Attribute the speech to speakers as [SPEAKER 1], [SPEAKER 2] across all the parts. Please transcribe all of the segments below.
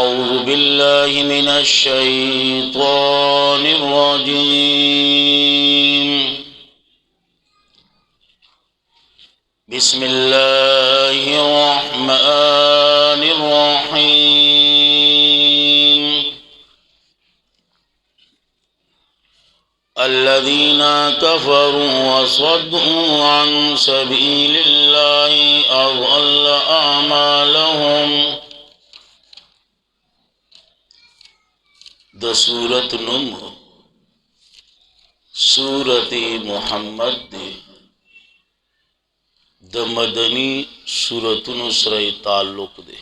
[SPEAKER 1] औज़ु बिल्लाहि मिनश शैतानिर रजीम। बिस्मिल्लाहिर रहमानिर रहीम। अल्लज़ीना कफ़रू वसद्दू अन सबीलिल्लाहि अज़ल्ल अअमालहुम। द सूरत नुम सूरत मुहम्मद दे द मदनी सूरतुन सरे ताल्लुक दे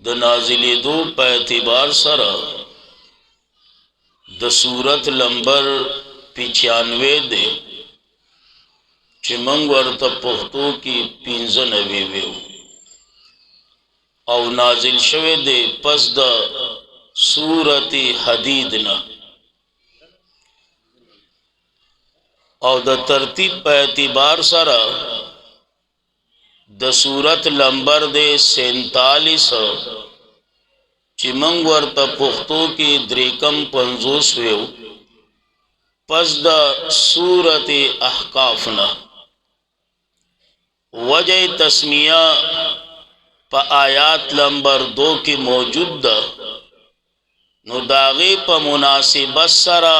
[SPEAKER 1] द नाजिले दो पैतिबार सर द सूरत लंबर 95 दे चिमंग वर्त पुख्तो की 95 और नाजिल शवे दे पस द सूरत हदीद न और द तरतीब पैतिबार सरा द सूरत लंबर दे 47 चिमंग वर्त पुख्तो की द्रेकम 50 पस द सूरत अहकाफ न वजह तस्मिया प आयात नंबर 2 की मौजूद नुदागे प मुनासिबत सरा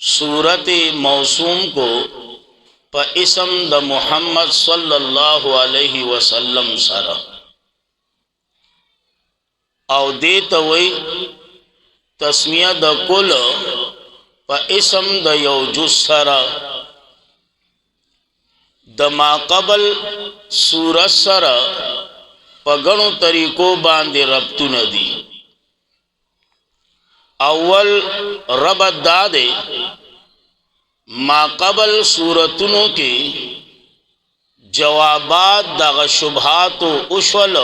[SPEAKER 1] सूरत मौसूम को प इसम द मुहम्मद सल्लल्लाहु अलैहि वसल्लम सरा औ दे तवई तस्मिया द कुल प इसम द यौजुस सरा द माक़बल सूरत सरा पगणु तरीकों बांधे रब्तु नदी अव्वल रबत दादे माक़बल सूरतुनों के जवाबात दग शुबहात उशवल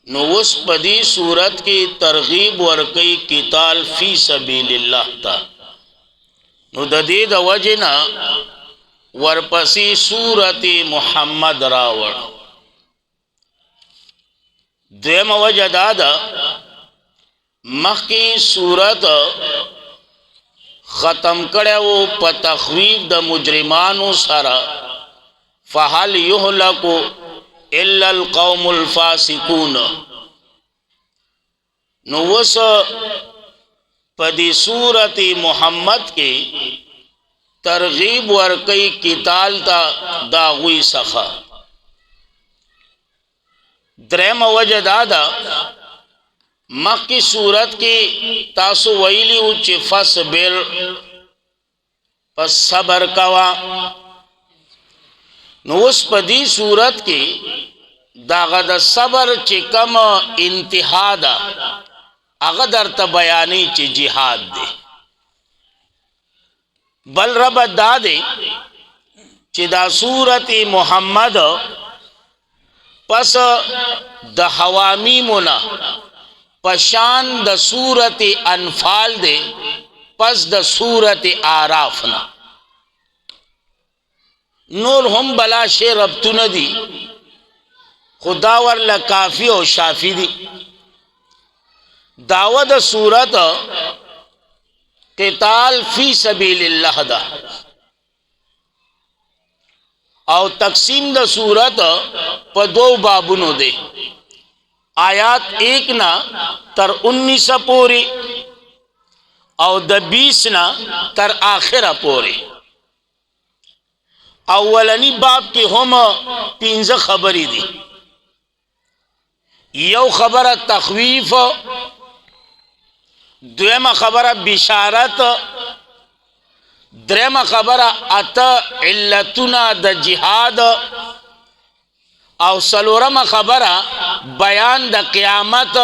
[SPEAKER 1] नुवस पदी सूरत की तरगीब वर्कई किताल फी सबीलिल्लाह ता नुददीद वजना वरपसी सूरत मुहम्मद रावण देम वजदादा मखी सूरत ख़त्म करे वो प तख़वीफ द मुजरिमानु सरा फ़हल युहलकु इल्लल कौमुल फ़ासिकून नुवस पदी सूरत मुहम्मद के तरगीब वर्कई किताल ता दागुई सखा द्रेम वजदादा मक्की सूरत की तासु वैली उच्च फसबिर पस सबर कवा नुस पदी सूरत की दागद सबर चिकम इंतिहादा अगदर तबयानी च जिहाद दे बल रब दादे चिदा सूरत मुहम्मद पस द हवामी मुना पशान द सूरत अनफाल दे पस द सूरत आराफ न नूर हम बला शे रब्तु नदी खुदावर ल काफी और शाफी दी दावद सूरत क़िताल फी सबीलिल्लाह दा और तकसीम द सूरत प 2 बाबुनो दे आयात 1 ना तर 19 पोरी और द 20 ना तर आखिर पोरी अव्वलनी बाब की हम 15 खबरी दी यौ खबर तखवीफ द्वेम खबर बिशारत द्रेम खबर अत इल्लतुना द जिहाद और सलोरम खबर बयान द क़यामत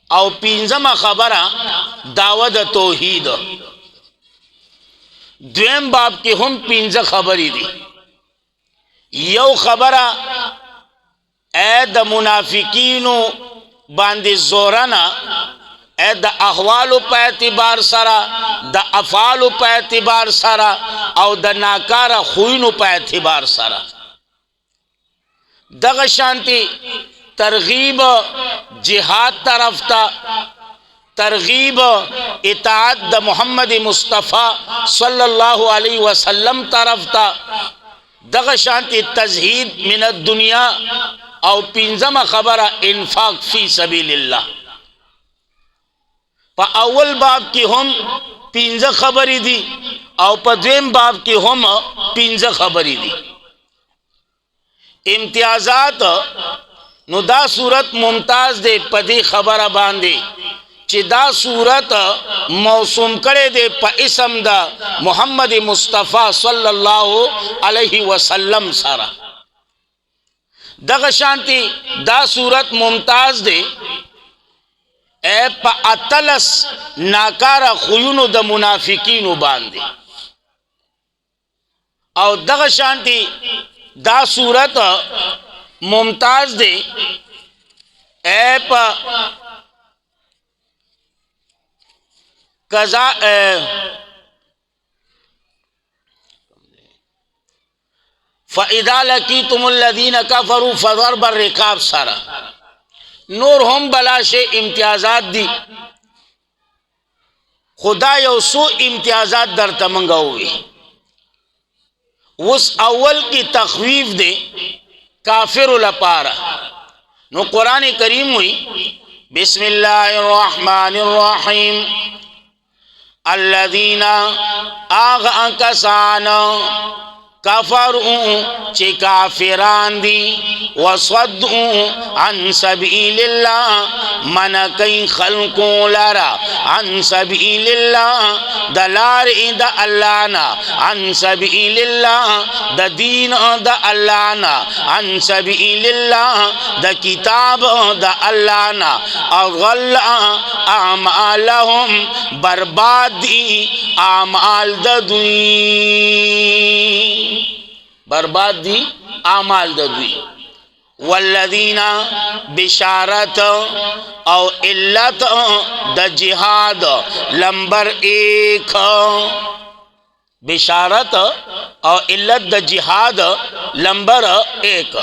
[SPEAKER 1] और 15 खबर दावद तौहीद द्वेम बाब की हम 15 खबरी दी यौ खबर ए द मुनाफिकीनो बांदे जोराना ए द अहवाल पे एतबार सरा द अफाल पे एतबार सरा और द नाकारा खुइन पे एतबार सरा दग शांति तरगीब जिहाद तरफ था, तरगीब इताअत द मोहम्मद मुस्तफ़ा सल्लल्लाहु अलैहि वसल्लम तरफ था, दग शांति तज़हीद मिनत दुनिया और पिंजम खबर इन्फाक फी सबीलिल्लाह। प अव्वल बाब की हम पिंज खबरी दी और पद्वेम बाब की हम पिंज खबरी दी। इम्तियाजात नुदा सूरत मुमताज दे पदी खबर बांधे चिदा सूरत मौसूम करे दे प इसम दा मोहम्मद मुस्तफ़ा सल्लल्लाहु अलैहि वसल्लम सारा। दग शांति दा सूरत मुमताज दे ए प अतलस नाकारा खुयून द मुनाफिकीन बांधे और दग शांति दा सूरत मुमताज दे ए प कजा फ़इदा लकीतुमुल्लज़ीन कफ़रू फ़ज़रब रिकाब सारा। नूर हम बला से इम्तियाजात दी खुदा यसु इम्तियाजात दर तमंगा हुए उस अव्वल की तखवीफ दे काफिर लपारा नो कुरान करीम हुई बिस्मिल्लाहिर्रहमानिर्रहीम अल्लज़ीना आगा कसान कफरू चे काफिरान दी वसद्दू अन सबीलिल्लाह मन कई खल्कों लारा अन सबीलिल्लाह दलार द अल्लाहना अन सबीलिल्लाह द दीन द अल्लाहना अन सबीलिल्लाह द किताब द अल्लाहना अगल्ला आमालहुम बर्बादी आमाल द दुई बर्बाद दी आमाल ददी। वल्लदीना बिशारत और इल्लत द जिहाद लंबर 1 बिशारत और इल्लत द जिहाद लंबर 1।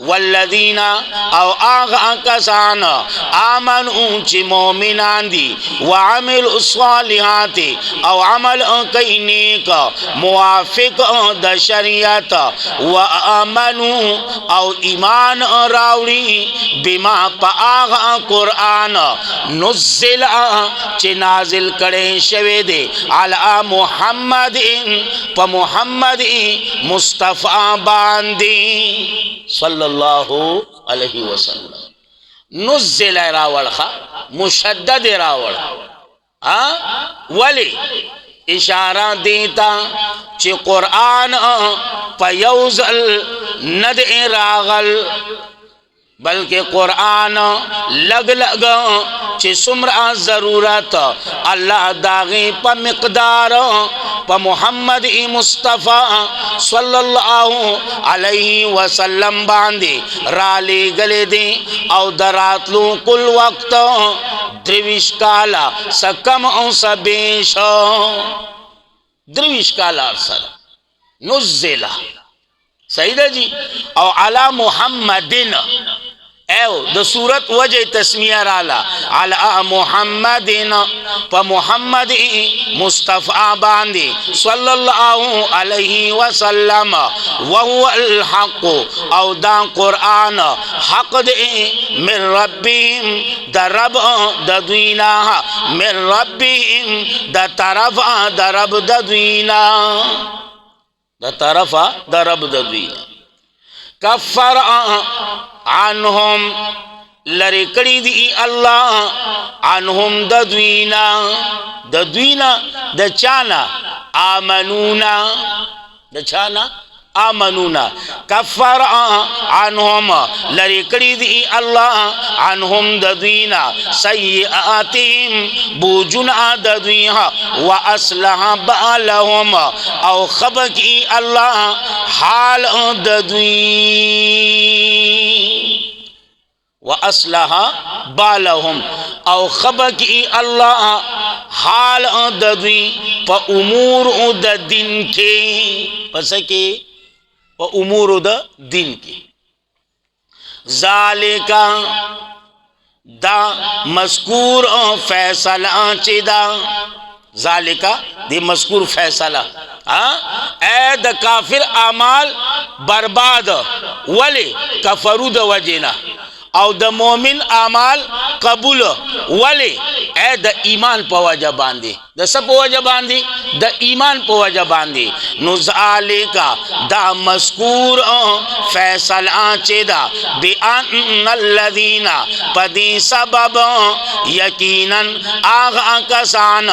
[SPEAKER 1] वल्लदीना और आगा कसान आमन ऊंची मोमिनान दी व अमिल स्वालिहाती और अमल कई नेक मुआफिक द शरीयत व अमनु और ईमान रावड़ी बिमा पागा कुरान नुज़्ज़िल चे नाजिल करे शवे दे अला मुहम्मद प मुहम्मद मुस्तफ़ा बांदी सल्लल्लाहु अलैहि वसल्लम। नुज़्ज़िल रावड़ खा मुशद्दद रावड़ वली इशारा देता चे कुरान पयौजल नद रागल बल्कि कुरान लग लग चे सुमरा ज़रूरत अल्लाह दागे प मिक़दार प मुहम्मद मुस्तफ़ा सल्लल्लाहु अलैहि वसल्लम बांधे राले गले दे और दरातलू कुल वक्त द्रिविश काला सकम सबेश द्रिविश काला सर नुज़्ज़िला सही जी और अला मुहम्मदिन एव द सूरत वजह तस्मिया राला अला मुहम्मदिन प मुहम्मद मुस्तफ़ा बांधे सल्लल्लाहु अलैहि वसल्लम वहुवल हक़ और दा कुरान हक़ दे मिर रब्बिहिम द रब द दुईना मिर रब्बिहिम द तरफ द रब द दुईना द तरफ द रब द दुईना। कफ़र अनहुम लरिकड़ी दी अल्लाह अनहुम दद्वीना द चाना आमनूना द चाना आमनूना कफ़र अनहुम लरिकड़ी दी अल्लाह अनहुम दद्वीना सय्यातिहिम बुजुना दद्वीहा व अस्लहा बालहुम औ खब की अल्लाह हाल दद्वी व अस्लहा बालहुम औ खब की अल्लाह हाल दद्वी प उमूर द दिन के पस के व उमूर द दिन की ज़ालिका दा मज़कूर फैसला चिदा ज़ालिका दी मज़कूर फैसला ए द काफिर आमाल बर्बाद वले कफरू द वजेना और द मोमिन आमाल कबूल वले ए द ईमान पर वजह बांधे द सब वजह बांधे द ईमान पर वजह बांधे नुज़ालिका दा मज़कूर फैसला चेदा बिअन्नल्लज़ीना पदी सबब यकीनन आगा कसान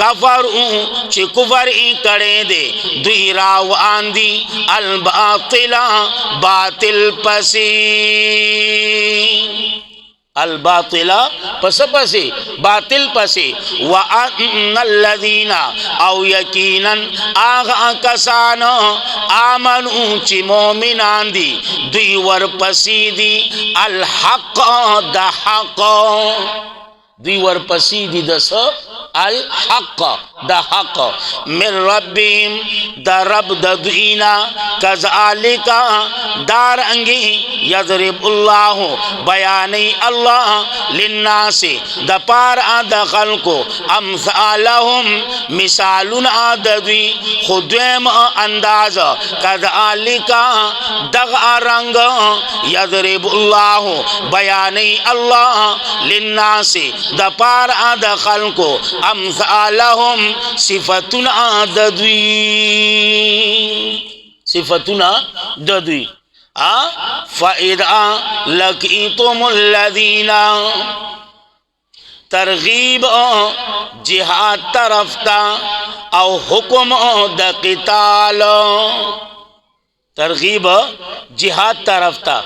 [SPEAKER 1] कफरू चे कुफर करे दे दुई राव आंदी अल बातिला बातिल पसी अल बातिला पस पसे बातिल पसे व अन्नल्लज़ीना औ यकीनन आगा कसान आमनु ची मोमिनान दी दुई वर पसीदी अल हक द हक दुई वर पसीदी दस अल हक द हक मिर रब्बिम द रब द दुईना कज़ालिका दार अंगी यज़रिबुल्लाहु बयानी अल्लाह लिन्नासी द पार आद खल्को अम्सालहुम मिसालुन आदवी खुद्वेम अंदाज कज़ालिका दग रंग यज़रिबुल्लाहु बयानी अल्लाह लिन्नासी द पार आद खल्को अम्सालहुम सिफतुन आदवी सिफतुना ददवी फ़इदा लक़ीतुमुल्लज़ीना तरगीब जिहाद तरफ्ता औ हुक्म द क़िताल तरगीब जिहाद तरफ्ता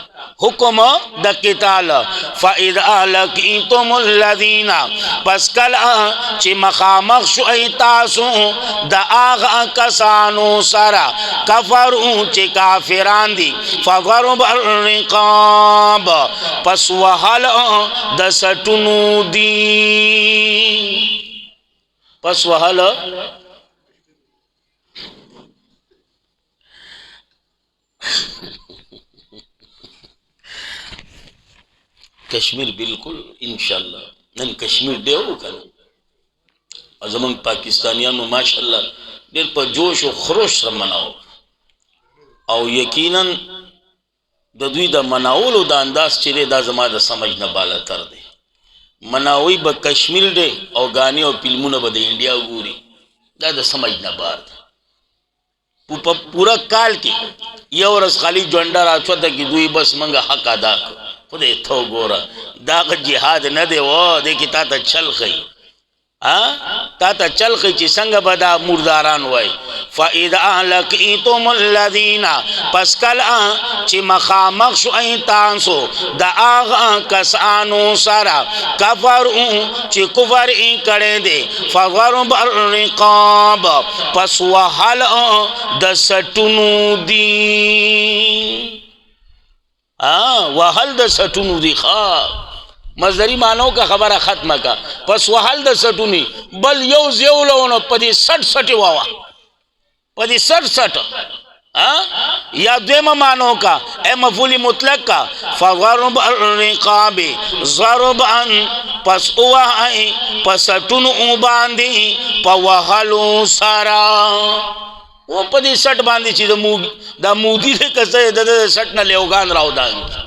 [SPEAKER 1] हुक्म द क़िताल फ़इदा लक़ीतुमुल्लज़ीना पस कल ची मखामख शुई तासु द आगा कसानु सरा कफरू ची काफिरान दी फ़ज़रब रिक़ाब पस वहल द सटुनु दी पस वहल कश्मीर बिल्कुल इंशाल्लाह नन कश्मीर देव कन अजमन पाकिस्तानियानो माशाल्लाह देर पर जोश और खरोश से मनाओ और यकीनन ददवी दा मनाओ दा अंदाज चिरे दा जमा दा समझ न बाला तर दे मनाओई ब कश्मीर दे और गाने और फिल्मों न बदे इंडिया गुरी दा समझ न बार पूरा काल की ये और खाली जोंडा राचो था कि दुई बस मंगा हक अदा खुदे थो गोरा दाग जिहाद न दे वो देखी ता चल गई ता चल गई ची संग बदा मुर्दारान वाई फ़इदा लक़ीतुमुल्लज़ीना पस कल ची मखामख शुई तांसो द आगा कसानु सरा कफरू ची कुफर करे दे फ़ज़रब रिक़ाब पस वहल द सटुनु दी वहल द सटुनु दी खा मजदरी मानो का खबर खत्म का पस वहल द सटुनी बल यो जेवलो पदी सट सटे वावा पदी सट सट या द्वेम मानो का ए मफूली मुतलक का फ़ज़रब रिक़ाब ज़रबन पस उवाई पसटुन बांधी पवहलु सरा वो पदी सट बांधी चीज दा मूदी दे कसे द सट न लेवगान राव दांगी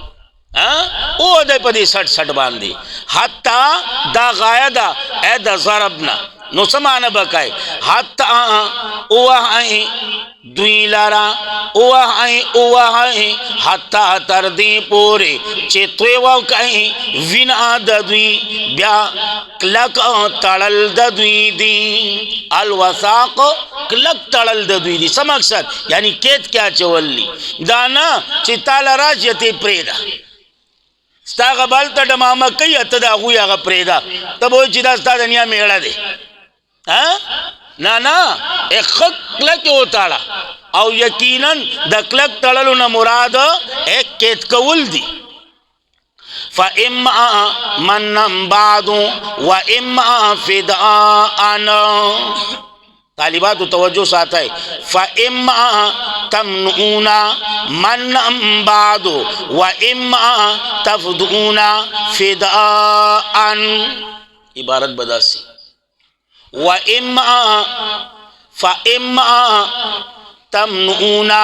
[SPEAKER 1] ओ दे पदी सट सट बांधी हत्ता दा गायदा ए द ज़रबना नो समान बकाय हत्ता उवाई दुई लारा उवाई हत्ता तरदी पूरे चेतवे वाव कहीं विना ददुई ब्या क्लक तड़ल ददुई दी अलवसाक क्लक तड़ल ददुई दी समक्सद यानी केत क्या चवल्ली दाना चिताला राज यते प्रेदा स्तागा बाल तड़ मामा कई अतदा हुआ गा प्रेदा तब वो चिदा स्ता दुनिया मेड़ा दे ना ना एक क्लक होताड़ा और यकीनन द क्लक तड़लु न मुराद एक केत कवुल दी फ़इम्मा मन्नम बादु व इम्मा फिदाअन तालिबात तवज्जो साथ है। फ़इम्मा तमनूना मन बाद व इम्मा तफदूना फिदाअन, इबारत बदासी व इम्मा फ़इम्मा तमनूना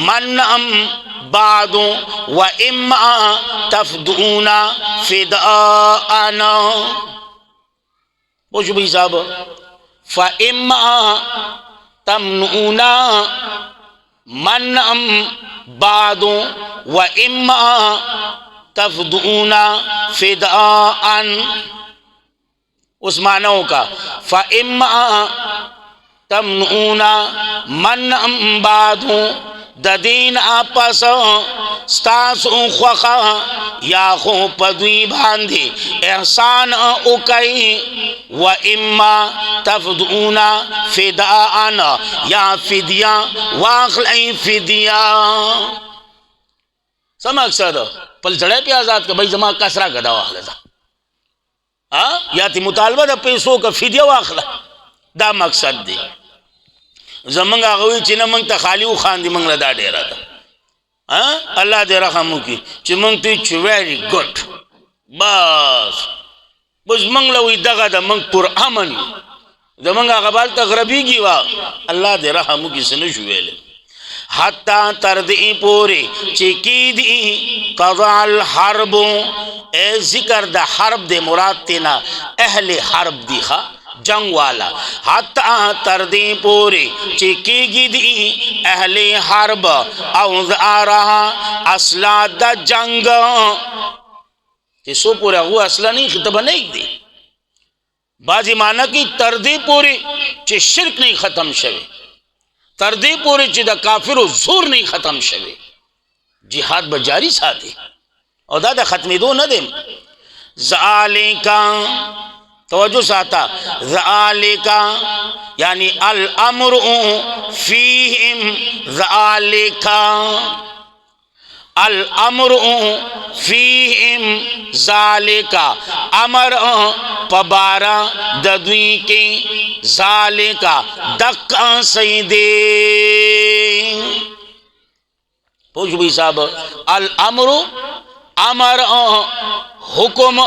[SPEAKER 1] मन बाद व इम्मा तफदूना फिदाअन। पूछ भाई साहब, फ़इम्मा तमनूना मन बाद व इम्मा तफदूना फिदाअन, उस मानव का फ़इम्मा तमनूना मन बादू ददीन आपस स्तासु ख्वखा या खो पदवी बांधी एहसान उकई व इम्मा तफदूना फिदाअन, या फिदिया वाखलई फिदिया। सम मकसद पल चढ़े पे आजाद का भाई जमा कसरा गदा वाखला या ती मुतालबा द पैसों का फिदिया वाखला, दा मकसद दे। जमंग आगवी चिना मंग त खाली उ खान दी मंग दा डेरा था। अल्लाह दे रहमु की चिमंग ती च वेरी गुड बस बस मंग लवी दगा दा मंग कुरान जमंग आगबाल तगरबी की वा अल्लाह दे रहमु की सनु जुवेले हत्ता तरदी पूरे चिकी दी कज़ाल हरब, ए जिक्र द हरब दे मुराद तेना अहले हरब दी खा जंग वाला। हत्ता तरदी पूरे चिकी दी अहले हरब औज आ रहा असला द जंग, सो पूरा वो असला नहीं खितबा नहीं दी बाजी माना की तरदी पूरी चे शिरक नहीं खत्म शवे, तरदी पूरी चे द काफिर जोर नहीं खत्म शवे, जिहाद बजारी साथे और दादा खत्मी दो न दे। ज़ालिका तवज्जो साता, ज़ालिका यानी अल अम्रु फीहिम, ज़ालिका अल अम्रु फीहिम ज़ालिका, अमर पबारा दद्वी के ज़ालिका दक्का सईदे। पूछ भी साहब, अल अम्रु अमर हुकुम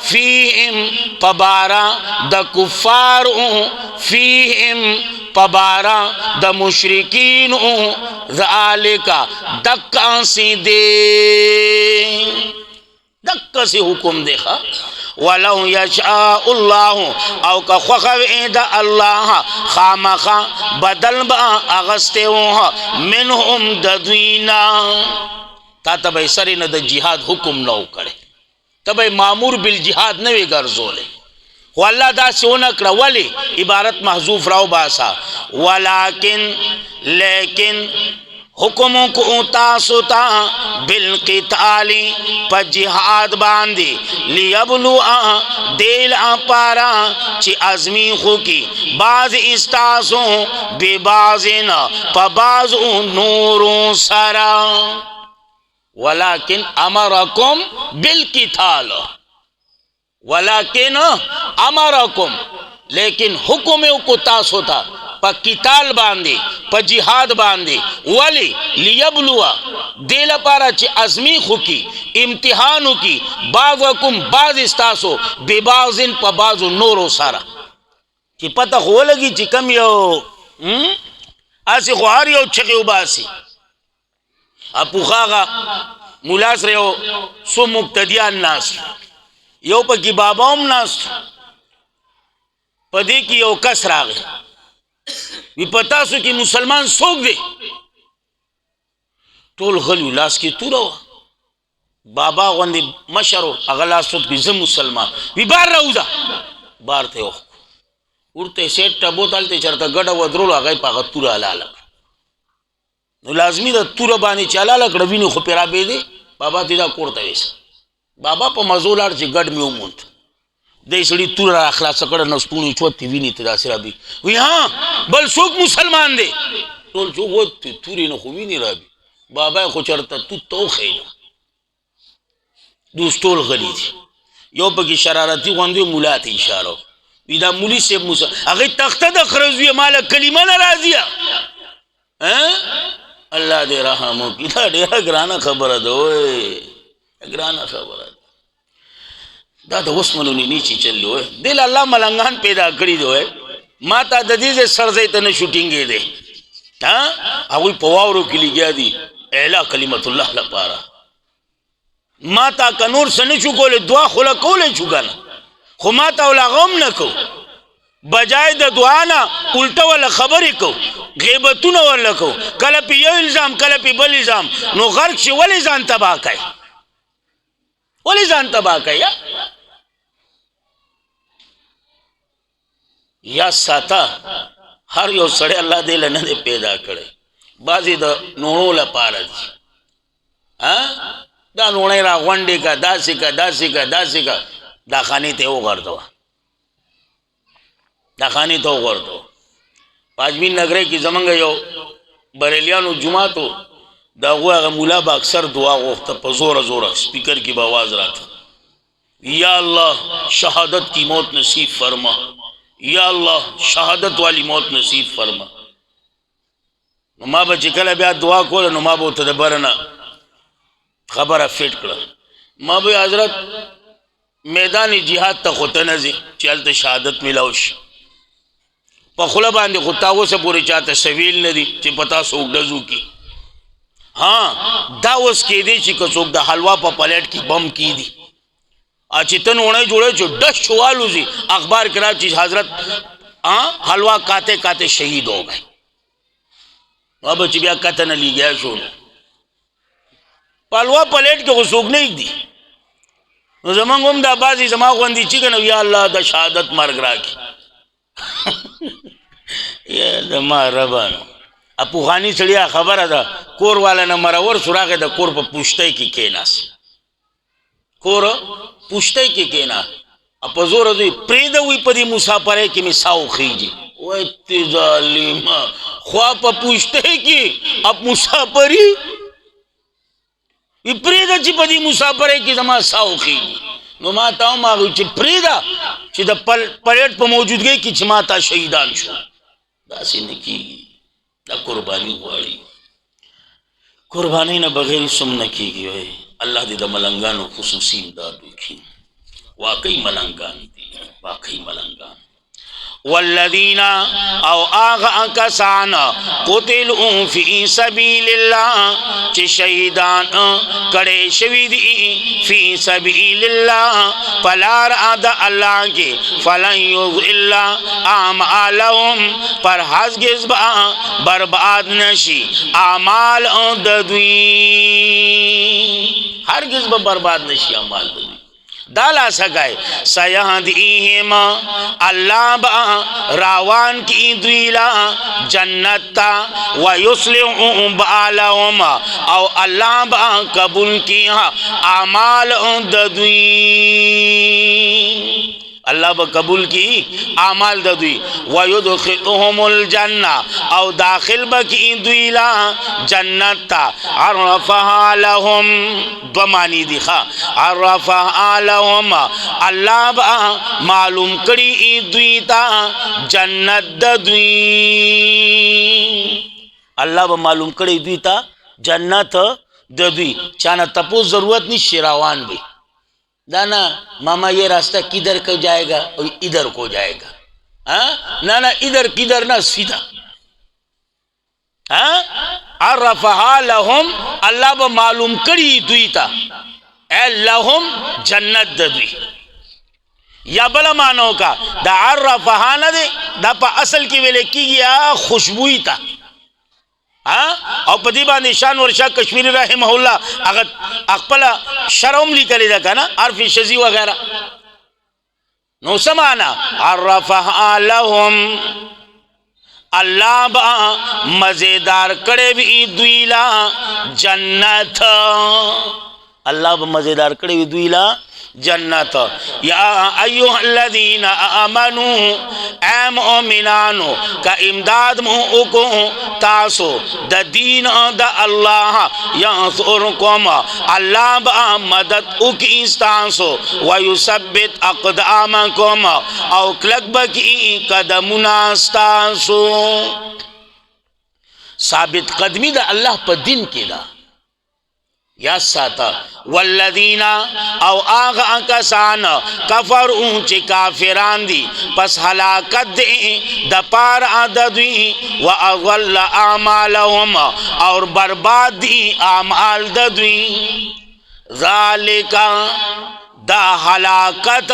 [SPEAKER 1] फीहिम पबारा द कुफार, फीहिम पबारा द मुशरिकीन, ज़ालिका दक्का सीदे, दक्का से हुकुम देखा। वलौ यशाअल्लाहु औ का ख्वखवेद अल्लाह खामखा बदल बा अगस्ते मिनहुम ददवीना, ता तब सरी न द जिहाद हुकुम न करे, तब मामूर बिल जिहाद न वे गर्जोले अल्लाह दा से नकड़ा वली इबारत महजूफ राव बासा, वलाकिन लेकिन हुक्म को उतासुता बिल क़िताली पर जिहाद बांधी लियबलुआ देल पारा ची अज़मी खुकी बाज इस्तासों बेबाजिन पबाज नूरों सरा। वलाकिन अमरकुम बिल क़िताल, वलाकिन अमरकुम लेकिन हुक्म को तास होता पर किताल बांधे पर जिहाद बांधे वली लियबलुआ देला पारा ची अज़मी खुकी इम्तिहानों की बाज़कुम बाज इस्तासो बेबाजिन पबाजो नोरो सारा कि पता हो लगी ची कम यो आसी खुआरी हो छके उबासी अपुखागा मुलास रहे हो सो मुक्तदियान नास यो पर की बाबाओं नास पदी की यो कस रागे विपता सु कि मुसलमान सोख दे टोल गल उलास की तू रवा बाबा वंदे मशरो अगला सुत की जम मुसलमान विबार रउजा बार थे ओ उड़ते सेट टबो तालते चरता गड़ा वद्रोल आगे पागा तुरा लाला नो लाजमी दा तुरा बानी चाला लकड़ विनो खुपेरा बेदे बाबा तिदा कोड़ता वैसा बाबा पर मजोलार ची गड़ में उमुंत दे सड़ी तुरा अखला सकड़ नस्तूनी चोती विनी तिदा सिरा भी वी हाँ बल सुख मुसलमान दे टोल चो वो तुरी न खुवी नहीं रहा भी बाबा को चरता तू तो खेला दूस टोल गली थी यो पकी शरारती वंदे मुला थी इशारो دا مولی سے موسی هغه تخته د خرزوی مال کلمه ناراضیه الله دې رحم وکړي دا ډیره ګرانه خبره ده وای ګرانه خبره دا د وسمنونی نیچی چلو ہے دل اللہ ملنگان پیدا کری دو ہے ما تا ددیز سرزیت نه شوټینګ دی هغه په واورو کې لګیا دي اعلی کلمت الله لپاره ما تا کنور سن شو کول دعا خلا کول شو کنه خو ما تا ولا غم نکو بجای د دعا نه الټه ولا خبرې کو غیبتونه ولا کو کله په یو الزام کله په بل الزام نو غرق شي ولې ځان تباہ کوي ولی ځان تباہ کوي یا ساته هر یو سړی الله دې له نه پیدا کړي بعضې د نوڼو لپاره دي دا نوڼۍ را غونډې کا داسې کا داسې کا داسې کا دا خانې ته وغورځوه دا خانې ته وغورځوه په اجمیر نګرۍ کې زمونږ یو بریلیانو جومات و د هغوی هغه مولا به اکثر دعا غوښته په زوره زوره سپیکر کې به آواز راته یا الله شهادت کی موت نصیب فرما یا الله شهادت والی موت نصیب فرما نو ما به چې کله بیا دعا کوله نو ما به ورته د بره نه خبره فټ کړه ما به حضرت میدان جهاد ته خو ته نه ځې چې هلته شهادت میلاو شي په خوله باندې خو تا اوسه پورې چاته سویل نه دي چې په تاسو اوږده وکړي دا اوس کېدی چې که څوک د حلوا په پلیټ کې بم کیدي چې ته نوڼۍ جوړی چې ډش والوځي اخبار کې را چې حضرت حلوا کاتے کاتے شهید ہو گئے اب چې بیا کته نه لیږیا شو په حلوا پلیټ کې خو څوک نه ایږدي نو زمونږ هم دا بعضې زما غوندې چې که نه یا الله د شهادت مرګ راکړي یا زما ربانو اپوخانی سړیا خبره ده کور والا نه مرور سراغه د کور په پوشتۍ کې کېناست کور پوشتۍ کې کېنا په زوره دوی پرېږده وي په دې مسافرۍ کې مې سا وخیږي وای ته ظالمه خوا په پوشتۍ کې اب مسافري وي پرېږده چې په دې مسافرۍ کې زما سا وخیږي نو ما ته هم هغوی چې پرېږده چې د پلیټ په موجودګۍ کې چې ما تا شهیدان شو داسې نه کېږي دا قربانی غواړي قربانی نه بغیر سم نه کېږي وای الله دې د ملنګانو خصوصي امداد وکړي واقعي ملنګان دي واقعي ملنګان والذین او آغا کسان قتلوا فی سبیل اللہ چه شہیدان کڑے شوید فی سبیل اللہ پلار آدھا اللہ کے فلن یضل اعمالهم پر ہرگز برباد نشی اعمال ددوی ہرگز برباد نشی اعمال ددوی دالا سکائے سیہدیہم اللہ با راوان کی دویلا جنتا ویصلح بالہم او اللہ با قبول کی اعمال ددوی اللہ با قبول کی اعمال ددوی ویدخلهم الجنہ او داخل با کی دویلا جنتا عرفها لهم دو معنی دیخوا عرفها لهم اللہ با معلوم کری دویتا جنت ددوی اللہ با معلوم کری دویتا جنت ددوی چانا تپو ضرورت نہیں شراوان بھی دانا ماما یہ راستہ کدھر کو جائے گا اور ادھر کو جائے گا نانا ادھر کدھر نہ سیدھا عرفها لهم اللہ با معلوم کری دویتا اے لهم جنت دوی یا بلا مانو کا دا عرفها نہ دے دا پا اصل کی ویلے کی گیا خوشبوئی تا او پدی باندې شان ورشا کشمیری رحمه الله اقبل شرم لیکلی دا کنا عرف شزی وغیرہ نو سمانا عرفها لهم اللہ با مزیدار کڑے بھی دویلا جنت اللہ با مزیدار کڑے بھی دویلا जन्नत। या अय्युहल्लज़ीना आमनू ए मोमिनानो का इमदाद मुको तासो द दीन द अल्लाह यंसुरकुम अल्लाह बा मदद उकी तासो व युसब्बित अक़दामकुम औ क्लक बकी कदमुनास्तासो। साबित कदमी द अल्लाह पर दिन के दा या साता वल्लदीना औ आगा कसान कफर ऊंचे काफिरान दी पस हलाकत दे द पार आदवी व अगल आमालहुम और बर्बाद दी आमाल दद्वी। ज़ालिका द हलाकत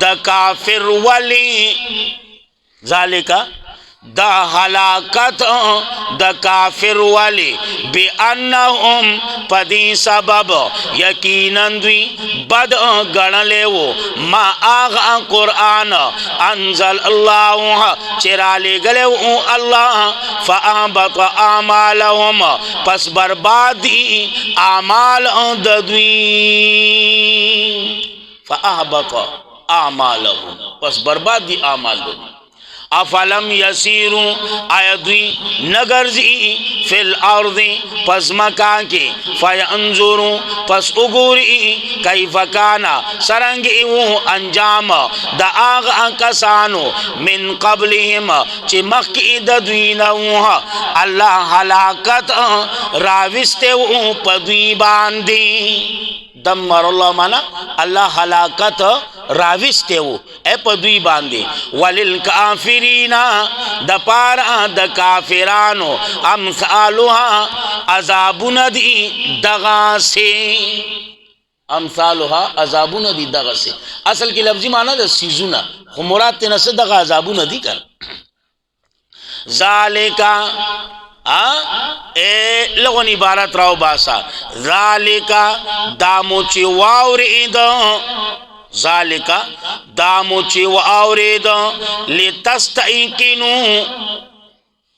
[SPEAKER 1] द काफिर वली, ज़ालिका द हलाकत द काफिर वाले बेअन्नहुम पदी सबब यकीनन द्वी बद गणले वो मा आगा कुरान अंजल अल्लाह चिराले गले वो अल्लाह फअहबत आमालहुम पस बर्बादी आमाल दद्वी। फअहबत आमालहुम पस बर्बादी आमाल दद्वी। अफलम यसीरू आयद्वी नगरजी फिल अर्दी पस मका के फयंजुरू पस उगुरी कैफकाना सरंगी वो अंजाम द आगा कसानो मिन कबलिहिम चिमकी दद्वीन अल्लाह हलाकत राविस्ते वो पद्वी बांधी। दम्मर अल्लाह माना अल्लाह हलाकत राविस्ते वो ए पद्वी बांधे। वलिल काफिरीना द पारा द काफिरानो अमसालुहा अजाबुन दी दगा से। अमसालुहा अजाबुन दी दगा से असल की लफ्जी माना द सीजुना खुमुरात तेना से दगा अजाबुन दी कर। ज़ालिका ए लोगों इबारत राव बासा ज़ालिका दामुची वावरीद, ज़ालिका दामुची वावरीद लितस्तयकिनु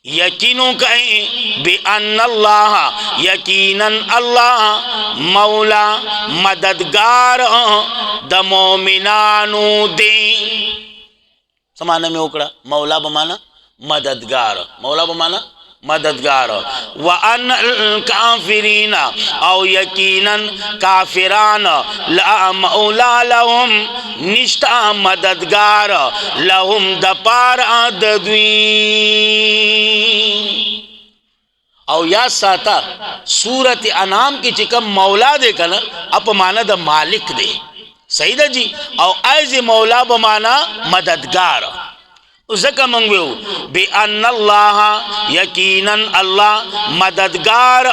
[SPEAKER 1] यकीनु कहीं बेअन्नल्लाह यकीनन अल्लाह मौला मददगार द मोमिनानु दे। समाने में उकड़ा मौला बमाना मददगार, मौला बमाना मददगार। व अन काफिरीना औ यकीनन काफिरान ला मौला लहुम निष्ठा मददगार लहुम दपार दद्वी। और या साता सूरत अनाम की चिकम मौला दे कन अपमाना द मालिक दे सही दा जी। और ऐसे मौला बमाना मददगार उसका मंगवेऊ बेअन्नल्लाह यकीनन अल्लाह मददगार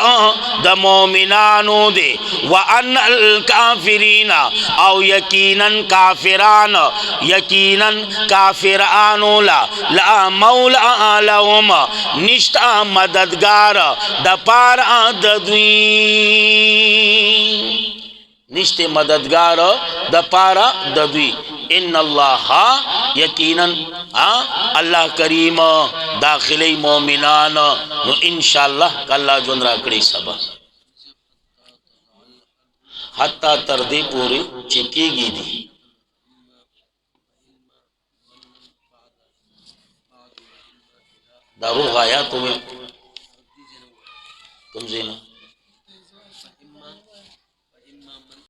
[SPEAKER 1] द मोमिनानो दे। व अन्नल काफिरीना औ यकीनन काफिरान यकीनन काफिरानो ला मौला लहुम निष्ठा मददगार द पारा दद्वी। निष्ठे मददगार द पारा दद्वी। इन्नल्लाह यकीनन अल्लाह करीम दाखिले मोमिनान नो इंशाअल्लाह कल्ला जुनरा कड़ी सब हत्ता तरदे पूरी चिकेगी दी दारू गाया तुम्हें तुमसे ना